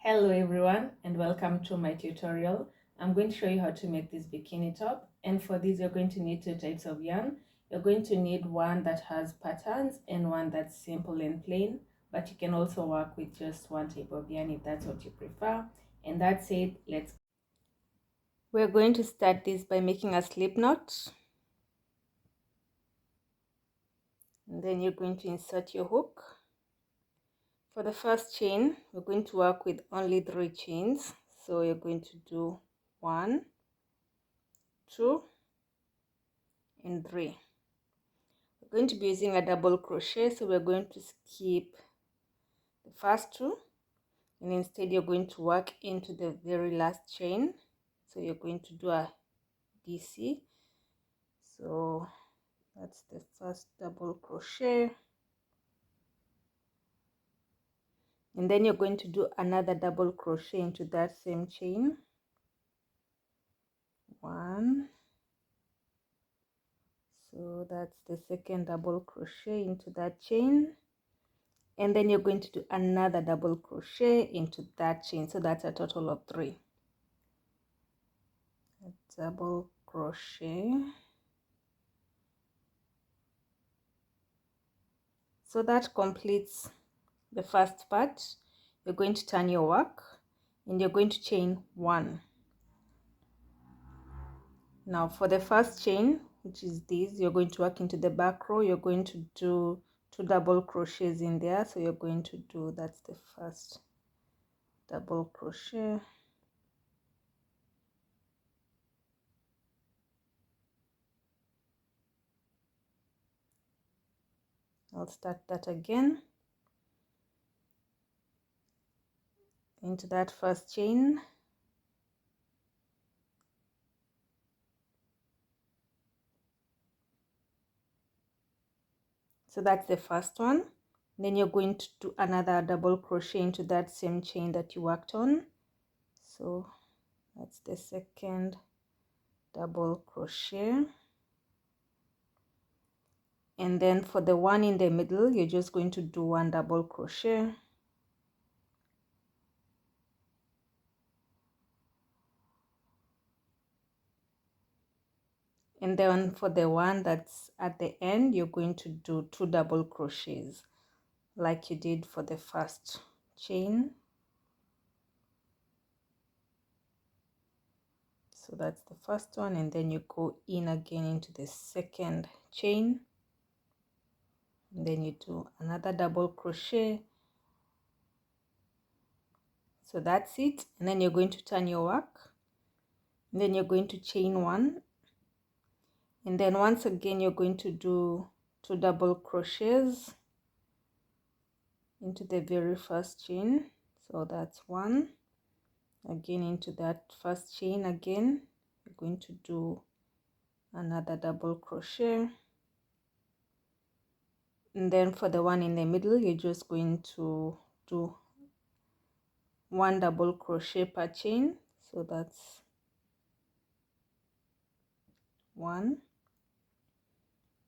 Hello everyone and welcome to my tutorial. I'm going to show you how to make this bikini top, and for this you're going to need two types of yarn. You're going to need one that has patterns and one that's simple and plain, but you can also work with just one type of yarn if that's what you prefer. And that's it. We're going to start this by making a slip knot, and then you're going to insert your hook. For the first chain, we're going to work with only 3 chains. So you're going to do 1, 2 and 3. We're going to be using a double crochet, so we're going to skip the first 2, and instead you're going to work into the very last chain. So you're going to do a DC. So that's the first double crochet, and then you're going to do another double crochet into that same chain. 1, so that's the second double crochet into that chain, and then you're going to do another double crochet into that chain. So that's a total of 3. A double crochet. So that completes the first part. You're going to turn your work and you're going to chain 1. Now for the first chain, which is this, you're going to work into the back row. You're going to do 2 double crochets in there. So you're going to do, that's the first double crochet, I'll start that again into that first chain, so that's the first one. Then you're going to do another double crochet into that same chain that you worked on. So that's the second double crochet, and then for the one in the middle you're just going to do 1 double crochet, and then for the one that's at the end you're going to do 2 double crochets like you did for the first chain. So that's the first one, and then you go in again into the second chain, and then you do another double crochet. So that's it, and then you're going to turn your work, and then you're going to chain 1, and then once again you're going to do 2 double crochets into the very first chain. So that's 1, again into that first chain again you're going to do another double crochet, and then for the one in the middle you're just going to do 1 double crochet per chain. So that's 1,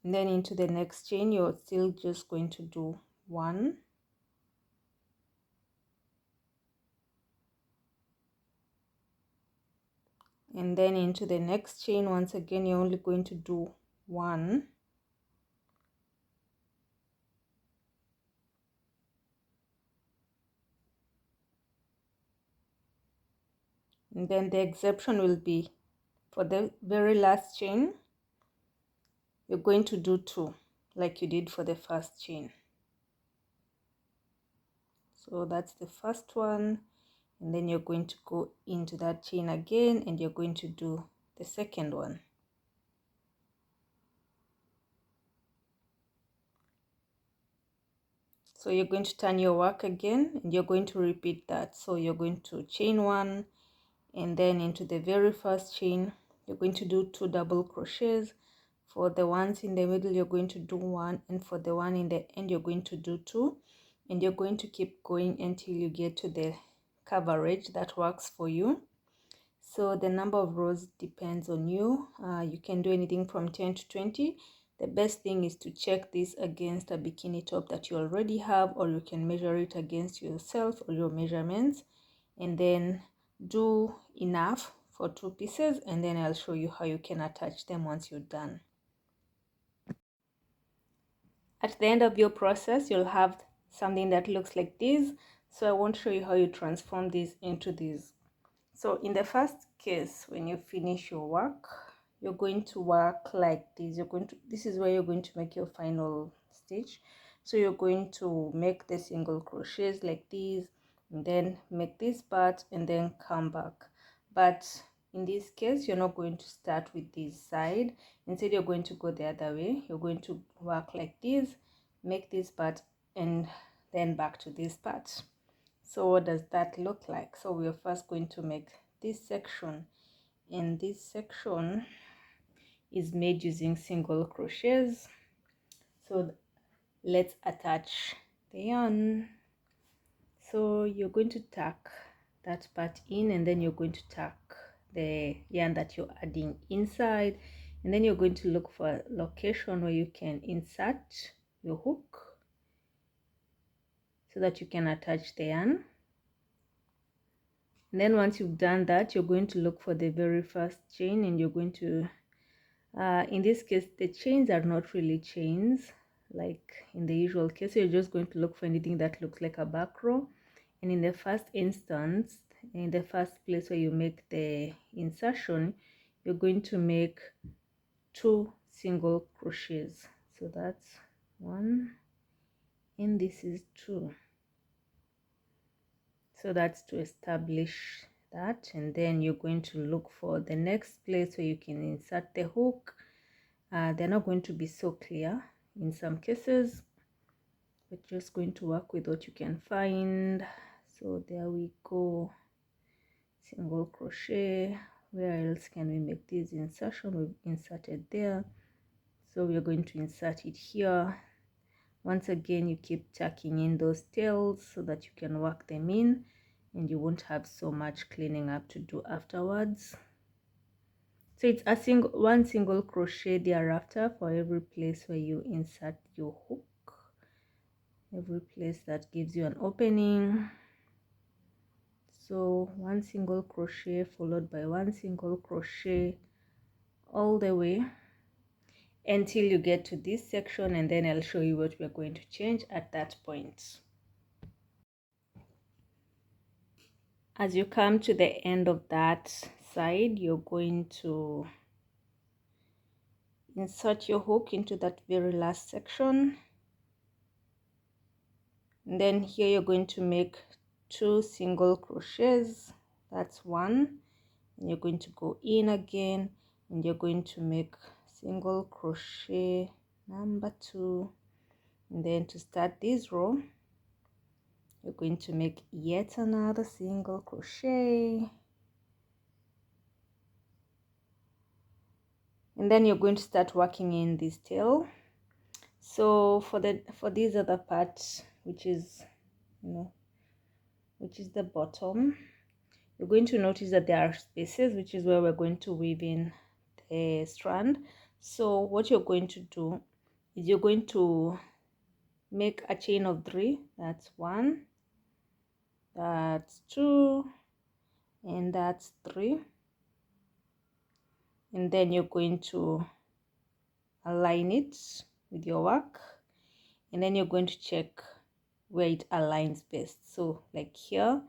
and then into the next chain you're still just going to do 1, and then into the next chain once again you're only going to do 1, and then the exception will be for the very last chain you're going to do 2 like you did for the first chain. So that's the first one, and then you're going to go into that chain again and you're going to do the second one. So you're going to turn your work again and you're going to repeat that. So you're going to chain 1, and then into the very first chain you're going to do 2 double crochets. For the ones in the middle you're going to do 1, and for the one in the end you're going to do 2, and you're going to keep going until you get to the coverage that works for you. So the number of rows depends on you. You can do anything from 10 to 20. The best thing is to check this against a bikini top that you already have, or you can measure it against yourself or your measurements, and then do enough for 2 pieces, and then I'll show you how you can attach them once you're done. At the end of your process, you'll have something that looks like this. So I won't show you how you transform this into this. So in the first case, when you finish your work, you're going to work like this. This is where you're going to make your final stitch. So you're going to make the single crochets like this, and then make this part and then come back. But in this case, you're not going to start with this side. Instead, you're going to go the other way. You're going to work like this, make this part, and then back to this part. So what does that look like? So we're first going to make this section, and this section is made using single crochets. So let's attach the yarn. So you're going to tuck that part in, and then you're going to tuck the yarn that you're adding inside, and then you're going to look for a location where you can insert your hook so that you can attach the yarn. And then once you've done that, you're going to look for the very first chain, and you're going to in this case, the chains are not really chains like in the usual case. So you're just going to look for anything that looks like a back row, and in the first instance, in the first place where you make the insertion, you're going to make 2 single crochets. So that's 1, and this is 2. So that's to establish that, and then you're going to look for the next place where you can insert the hook. They're not going to be so clear in some cases, but just going to work with what you can find. So there we go, single crochet. Where else can we make this insertion? We've inserted there, so we're going to insert it here. Once again, you keep tucking in those tails so that you can work them in, and you won't have so much cleaning up to do afterwards. So it's a one single crochet thereafter for every place where you insert your hook, every place that gives you an opening. So 1 single crochet followed by 1 single crochet all the way until you get to this section, and then I'll show you what we're going to change at that point. As you come to the end of that side, you're going to insert your hook into that very last section, and then here you're going to make 2 single crochets. That's 1, and you're going to go in again, and you're going to make single crochet number 2, and then to start this row you're going to make yet another single crochet, and then you're going to start working in this tail. So for this other part, which is which is the bottom, you're going to notice that there are spaces, which is where we're going to weave in the strand. So what you're going to do is you're going to make a chain of 3. That's 1, that's 2, and that's 3, and then you're going to align it with your work, and then you're going to check where it aligns best. So like here,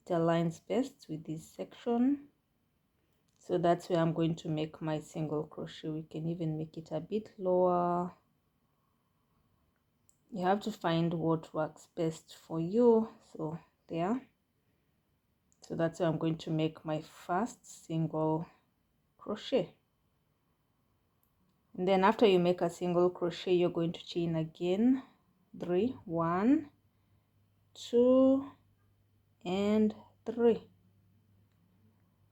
it aligns best with this section, so that's where I'm going to make my single crochet. We can even make it a bit lower. You have to find what works best for you. So there, so that's where I'm going to make my first single crochet. And then after you make a single crochet, you're going to chain again 3, 1, 2, and 3.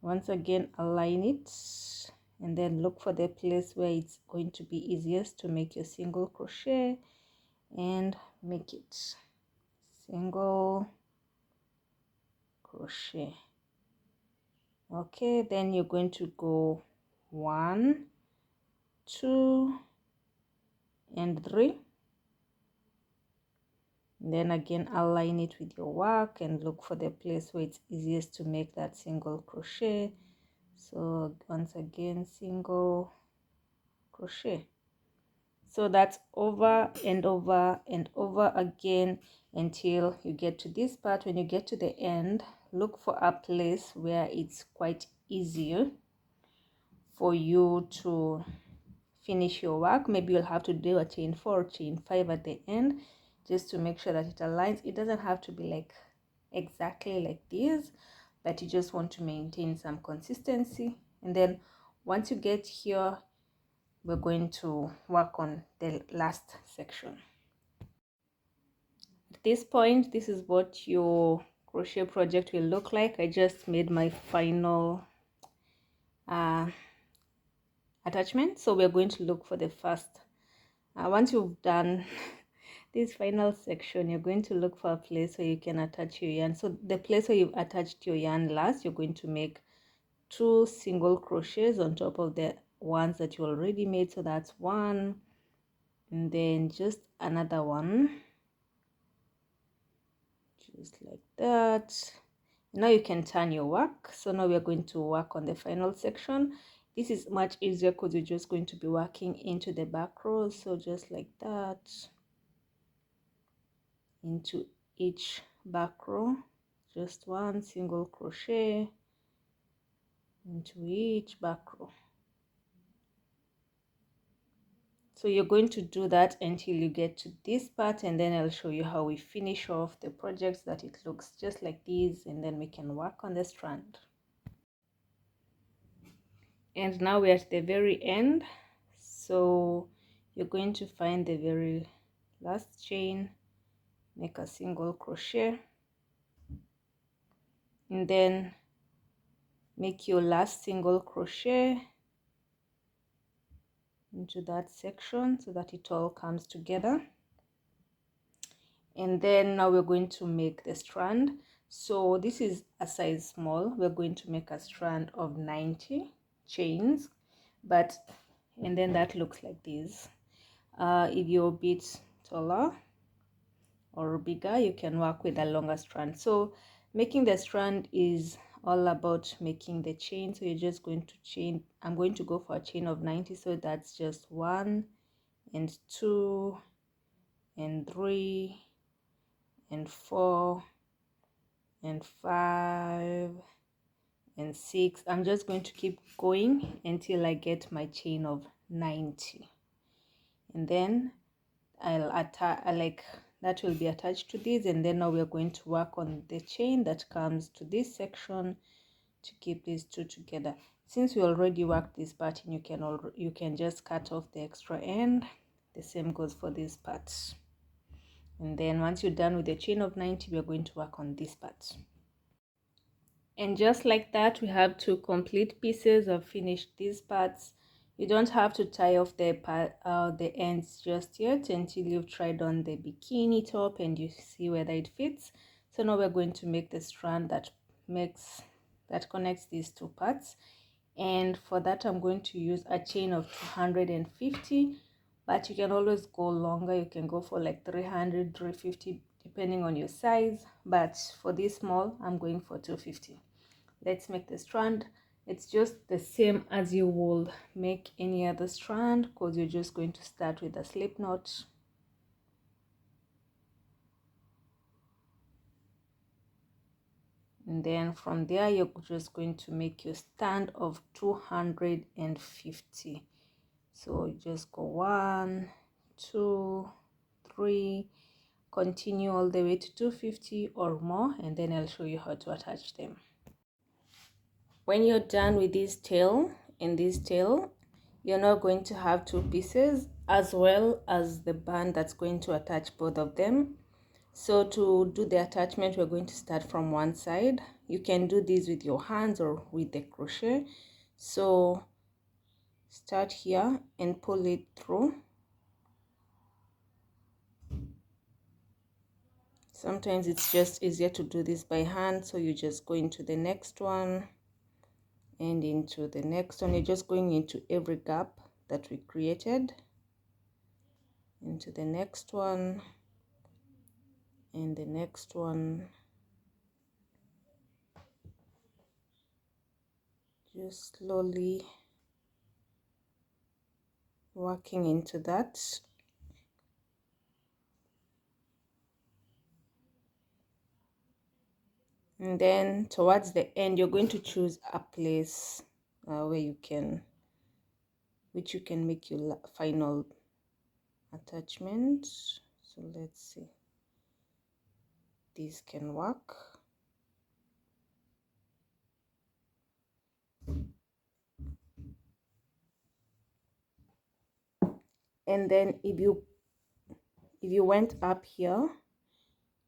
Once again, align it, and then look for the place where it's going to be easiest to make your single crochet, and make it single crochet. Okay, then you're going to go 1, 2, and 3. And then again align it with your work and look for the place where it's easiest to make that single crochet. So once again, single crochet. So that's over and over and over again until you get to this part. When you get to the end, look for a place where it's quite easier for you to finish your work. Maybe you'll have to do a chain 4 or chain 5 at the end, just to make sure that it aligns. It doesn't have to be like exactly like this, but you just want to maintain some consistency. And then once you get here, we're going to work on the last section. At this point, this is what your crochet project will look like. I just made my final attachment, so we're going to look for the first once you've done this final section, you're going to look for a place where you can attach your yarn. So the place where you've attached your yarn last, you're going to make 2 single crochets on top of the ones that you already made. So that's 1, and then just another one, just like that. Now you can turn your work. So now we're going to work on the final section. This is much easier because you're just going to be working into the back rows. So just like that, into each back row, just 1 single crochet into each back row. So you're going to do that until you get to this part, and then I'll show you how we finish off the projects, that it looks just like this, and then we can work on the strand. And now we're at the very end, so you're going to find the very last chain, make a single crochet, and then make your last single crochet into that section so that it all comes together. And then now we're going to make the strand. So this is a size small. We're going to make a strand of 90 chains, and then that looks like this. If you're a bit taller or bigger, you can work with a longer strand. So making the strand is all about making the chain. So you're just going to chain. I'm going to go for a chain of 90, so that's just 1 and 2 and 3 and 4 and 5 and 6. I'm just going to keep going until I get my chain of 90, and then I'll attach, like that will be attached to this. And then now we're going to work on the chain that comes to this section to keep these two together. Since we already worked this part, and you can just cut off the extra end. The same goes for this part. And then once you're done with the chain of 90, we're going to work on this part. And just like that, we have 2 complete pieces. I've finished these parts. You don't have to tie off the ends just yet until you've tried on the bikini top and you see whether it fits. So now we're going to make the strand that connects these 2 parts. And for that, I'm going to use a chain of 250, but you can always go longer. You can go for like 300, 350, depending on your size. But for this small, I'm going for 250. Let's make the strand. It's just the same as you would make any other strand, because you're just going to start with a slip knot. And then from there, you're just going to make your stand of 250. So you just go 1, 2, 3, continue all the way to 250 or more, and then I'll show you how to attach them. When you're done with this tail, you're now going to have 2 pieces as well as the band that's going to attach both of them. So to do the attachment, we're going to start from one side. You can do this with your hands or with the crochet. So start here and pull it through. Sometimes it's just easier to do this by hand, so you just go into the next one and into the next one. You're just going into every gap that we created, into the next one, and the next one, just slowly working into that. And then towards the end, you're going to choose a place where you can, which you can make your final attachment. So let's see, this can work. And then if you went up here,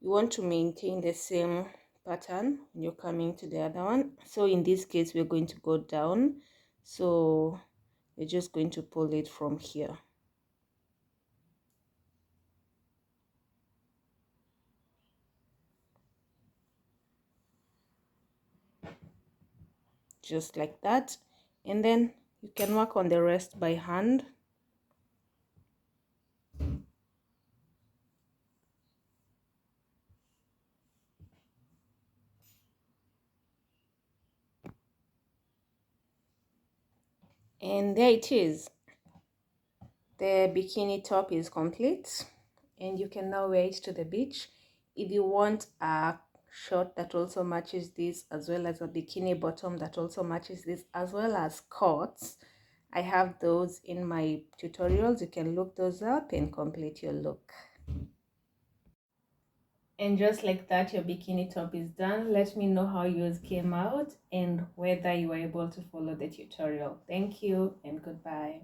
you want to maintain the same pattern when you're coming to the other one. So in this case, we're going to go down, so we're just going to pull it from here, just like that. And then you can work on the rest by hand. And there it is. The bikini top is complete, and you can now wear it to the beach. If you want a short that also matches this, as well as a bikini bottom that also matches this, as well as coats, I have those in my tutorials. You can look those up and complete your look. And just like that, your bikini top is done. Let me know how yours came out and whether you were able to follow the tutorial. Thank you and goodbye.